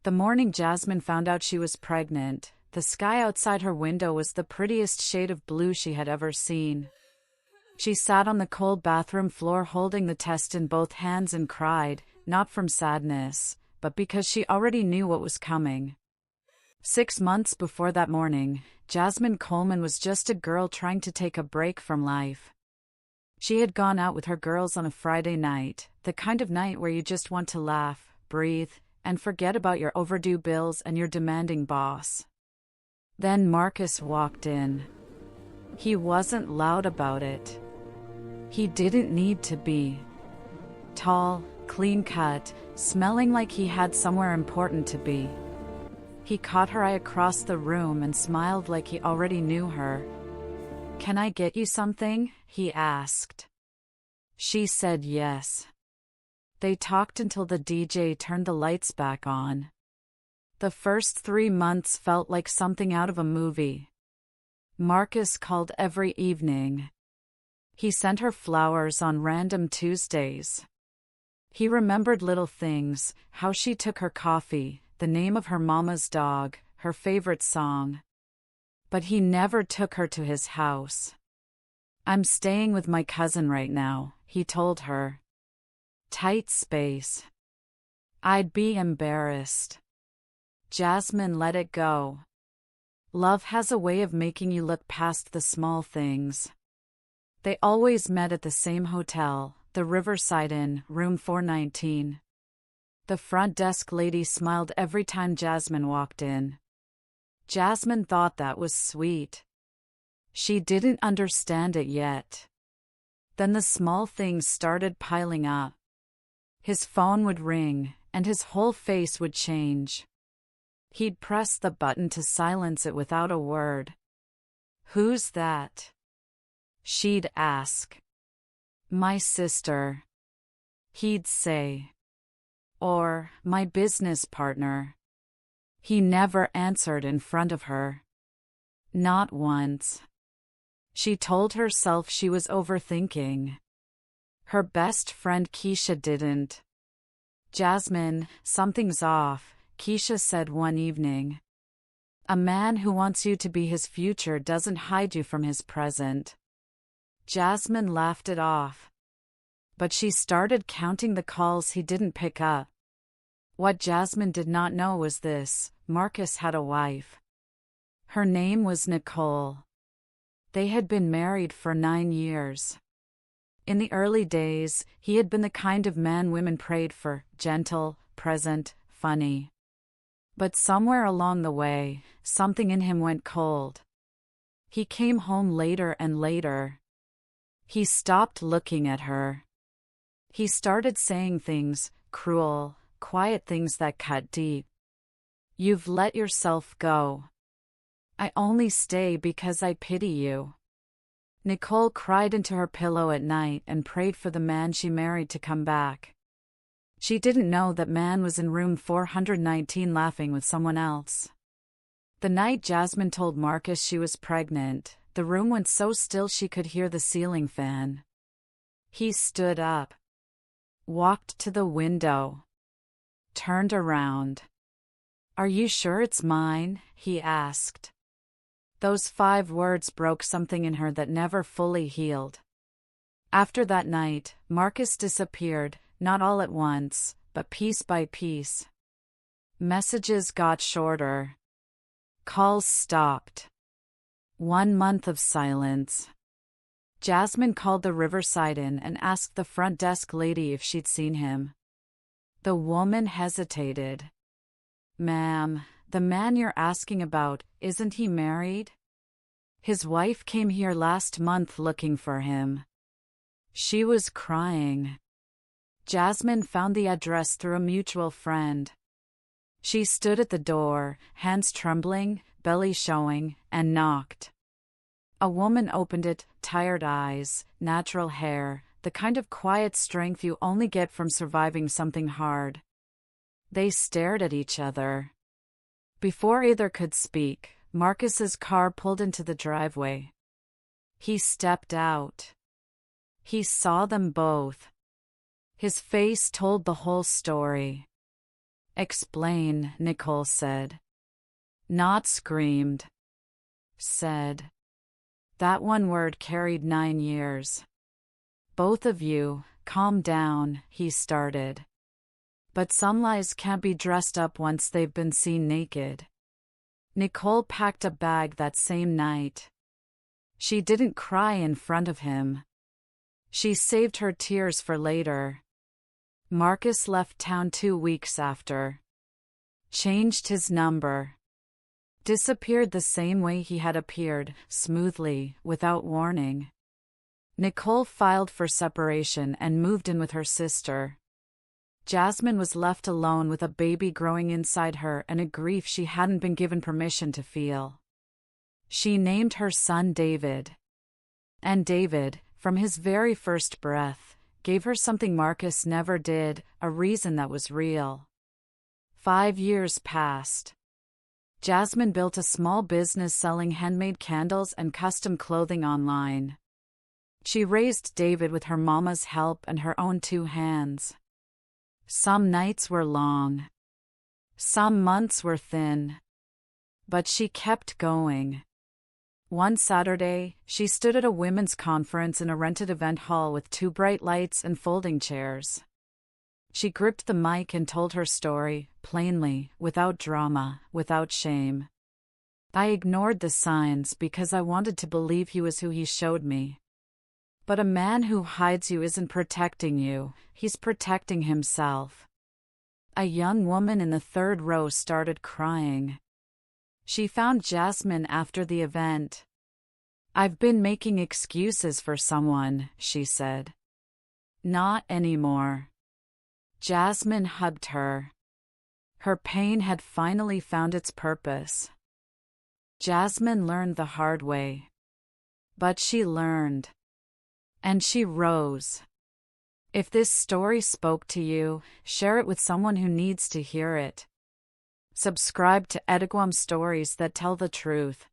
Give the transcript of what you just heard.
The morning Jasmine found out she was pregnant, the sky outside her window was the prettiest shade of blue she had ever seen. She sat on the cold bathroom floor holding the test in both hands and cried, not from sadness, but because she already knew what was coming. 6 months before that morning, Jasmine Coleman was just a girl trying to take a break from life. She had gone out with her girls on a Friday night, the kind of night where you just want to laugh, breathe, and forget about your overdue bills and your demanding boss. Then Marcus walked in. He wasn't loud about it. He didn't need to be. Tall, clean-cut, smelling like he had somewhere important to be. He caught her eye across the room and smiled like he already knew her. "Can I get you something?" he asked. She said yes. They talked until the DJ turned the lights back on. The first 3 months felt like something out of a movie. Marcus called every evening. He sent her flowers on random Tuesdays. He remembered little things, how she took her coffee, the name of her mama's dog, her favorite song. But he never took her to his house. "I'm staying with my cousin right now," he told her. Tight space. "I'd be embarrassed." Jasmine let it go. Love has a way of making you look past the small things. They always met at the same hotel, the Riverside Inn, room 419. The front desk lady smiled every time Jasmine walked in. Jasmine thought that was sweet. She didn't understand it yet. Then the small things started piling up. His phone would ring, and his whole face would change. He'd press the button to silence it without a word. "Who's that?" she'd ask. "My sister," he'd say. Or, "My business partner." He never answered in front of her. Not once. She told herself she was overthinking. Her best friend Keisha didn't. "Jasmine, something's off," Keisha said one evening. "A man who wants you to be his future doesn't hide you from his present." Jasmine laughed it off. But she started counting the calls he didn't pick up. What Jasmine did not know was this: Marcus had a wife. Her name was Nicole. They had been married for 9 years. In the early days, he had been the kind of man women prayed for: gentle, present, funny. But somewhere along the way, something in him went cold. He came home later and later. He stopped looking at her. He started saying things, cruel, quiet things that cut deep. "You've let yourself go. I only stay because I pity you." Nicole cried into her pillow at night and prayed for the man she married to come back. She didn't know that man was in room 419 laughing with someone else. The night Jasmine told Marcus she was pregnant, the room went so still she could hear the ceiling fan. He stood up, walked to the window, turned around. "Are you sure it's mine?" he asked. Those 5 words broke something in her that never fully healed. After that night, Marcus disappeared, not all at once, but piece by piece. Messages got shorter. Calls stopped. 1 month of silence. Jasmine called the Riverside Inn and asked the front desk lady if she'd seen him. The woman hesitated. "Ma'am, the man you're asking about, isn't he married? His wife came here last month looking for him." She was crying. Jasmine found the address through a mutual friend. She stood at the door, hands trembling, belly showing, and knocked. A woman opened it, tired eyes, natural hair, the kind of quiet strength you only get from surviving something hard. They stared at each other. Before either could speak, Marcus's car pulled into the driveway. He stepped out. He saw them both. His face told the whole story. Explain, Nicole said. Not screamed. Said. That one word carried 9 years. Both of you, calm down, he started. But some lies can't be dressed up once they've been seen naked. Nicole packed a bag that same night. She didn't cry in front of him. She saved her tears for later. Marcus left town 2 weeks after. Changed his number. Disappeared the same way he had appeared, smoothly, without warning. Nicole filed for separation and moved in with her sister. Jasmine was left alone with a baby growing inside her and a grief she hadn't been given permission to feel. She named her son David. And David, from his very first breath, gave her something Marcus never did, a reason that was real. 5 years passed. Jasmine built a small business selling handmade candles and custom clothing online. She raised David with her mama's help and her own 2 hands. Some nights were long. Some months were thin. But she kept going. One Saturday, she stood at a women's conference in a rented event hall with 2 bright lights and folding chairs. She gripped the mic and told her story, plainly, without drama, without shame. I ignored the signs because I wanted to believe he was who he showed me. But a man who hides you isn't protecting you, he's protecting himself. A young woman in the 3rd row started crying. She found Jasmine after the event. I've been making excuses for someone, she said. Not anymore. Jasmine hugged her. Her pain had finally found its purpose. Jasmine learned the hard way. But she learned. And she rose. If this story spoke to you, share it with someone who needs to hear it. Subscribe to Ediguam Stories that tell the truth.